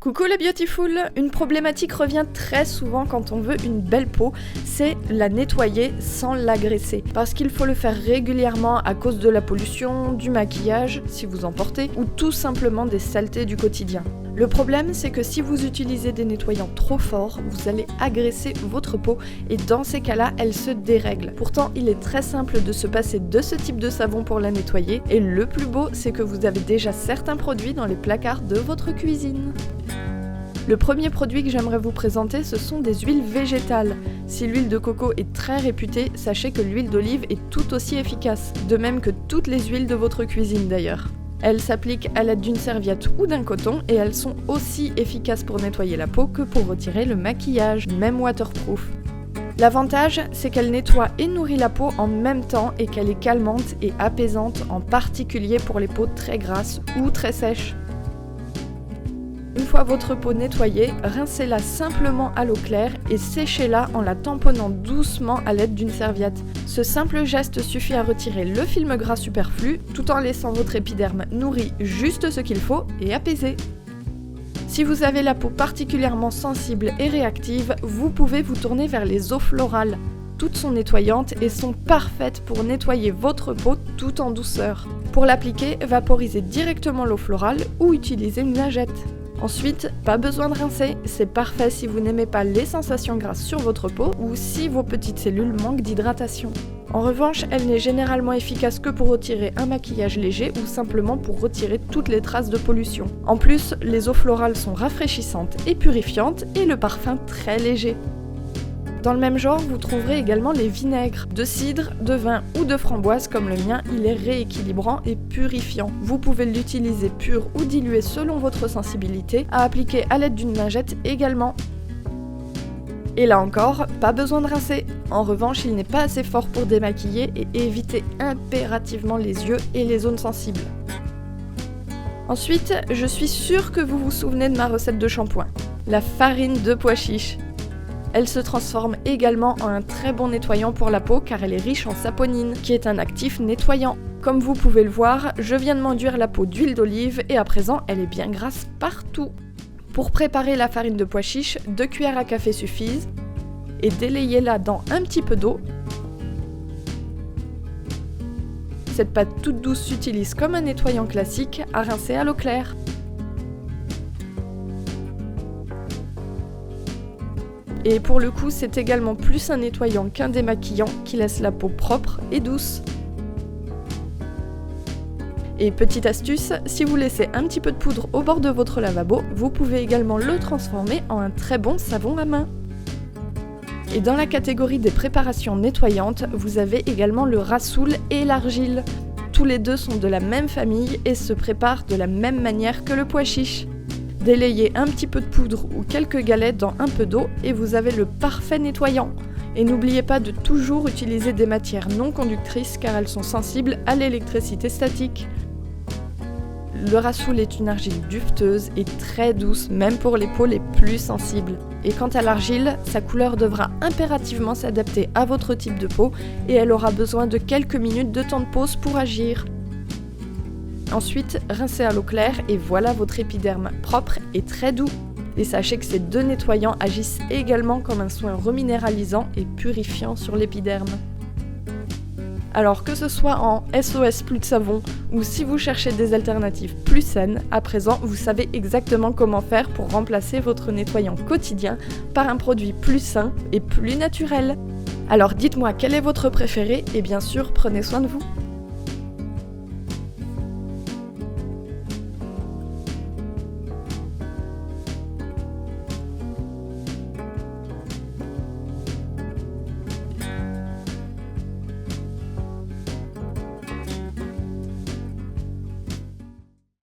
Coucou les beautiful! Une problématique revient très souvent quand on veut une belle peau, c'est la nettoyer sans l'agresser. Parce qu'il faut le faire régulièrement à cause de la pollution, du maquillage, si vous en portez, ou tout simplement des saletés du quotidien. Le problème, c'est que si vous utilisez des nettoyants trop forts, vous allez agresser votre peau et dans ces cas-là, elle se dérègle. Pourtant, il est très simple de se passer de ce type de savon pour la nettoyer et le plus beau, c'est que vous avez déjà certains produits dans les placards de votre cuisine. Le premier produit que j'aimerais vous présenter, ce sont des huiles végétales. Si l'huile de coco est très réputée, sachez que l'huile d'olive est tout aussi efficace, de même que toutes les huiles de votre cuisine d'ailleurs. Elles s'appliquent à l'aide d'une serviette ou d'un coton et elles sont aussi efficaces pour nettoyer la peau que pour retirer le maquillage, même waterproof. L'avantage, c'est qu'elle nettoie et nourrit la peau en même temps et qu'elle est calmante et apaisante, en particulier pour les peaux très grasses ou très sèches. Une fois votre peau nettoyée, rincez-la simplement à l'eau claire et séchez-la en la tamponnant doucement à l'aide d'une serviette. Ce simple geste suffit à retirer le film gras superflu tout en laissant votre épiderme nourri juste ce qu'il faut et apaisé. Si vous avez la peau particulièrement sensible et réactive, vous pouvez vous tourner vers les eaux florales. Toutes sont nettoyantes et sont parfaites pour nettoyer votre peau tout en douceur. Pour l'appliquer, vaporisez directement l'eau florale ou utilisez une lingette. Ensuite, pas besoin de rincer, c'est parfait si vous n'aimez pas les sensations grasses sur votre peau ou si vos petites cellules manquent d'hydratation. En revanche, elle n'est généralement efficace que pour retirer un maquillage léger ou simplement pour retirer toutes les traces de pollution. En plus, les eaux florales sont rafraîchissantes et purifiantes et le parfum très léger. Dans le même genre, vous trouverez également les vinaigres. De cidre, de vin ou de framboise comme le mien, il est rééquilibrant et purifiant. Vous pouvez l'utiliser pur ou dilué selon votre sensibilité, à appliquer à l'aide d'une lingette également. Et là encore, pas besoin de rincer. En revanche, il n'est pas assez fort pour démaquiller et éviter impérativement les yeux et les zones sensibles. Ensuite, je suis sûre que vous vous souvenez de ma recette de shampoing. La farine de pois chiche. Elle se transforme également en un très bon nettoyant pour la peau car elle est riche en saponine, qui est un actif nettoyant. Comme vous pouvez le voir, je viens de m'enduire la peau d'huile d'olive et à présent elle est bien grasse partout. Pour préparer la farine de pois chiche, 2 cuillères à café suffisent et délayez-la dans un petit peu d'eau. Cette pâte toute douce s'utilise comme un nettoyant classique à rincer à l'eau claire. Et pour le coup, c'est également plus un nettoyant qu'un démaquillant qui laisse la peau propre et douce. Et petite astuce, si vous laissez un petit peu de poudre au bord de votre lavabo, vous pouvez également le transformer en un très bon savon à main. Et dans la catégorie des préparations nettoyantes, vous avez également le rassoul et l'argile. Tous les deux sont de la même famille et se préparent de la même manière que le pois chiche. Délayez un petit peu de poudre ou quelques galettes dans un peu d'eau et vous avez le parfait nettoyant. Et n'oubliez pas de toujours utiliser des matières non conductrices car elles sont sensibles à l'électricité statique. Le rassoul est une argile duveteuse et très douce, même pour les peaux les plus sensibles. Et quant à l'argile, sa couleur devra impérativement s'adapter à votre type de peau et elle aura besoin de quelques minutes de temps de pause pour agir. Ensuite, rincez à l'eau claire et voilà votre épiderme propre et très doux. Et sachez que ces deux nettoyants agissent également comme un soin reminéralisant et purifiant sur l'épiderme. Alors que ce soit en SOS plus de savon ou si vous cherchez des alternatives plus saines, à présent vous savez exactement comment faire pour remplacer votre nettoyant quotidien par un produit plus sain et plus naturel. Alors dites-moi quel est votre préféré et bien sûr prenez soin de vous.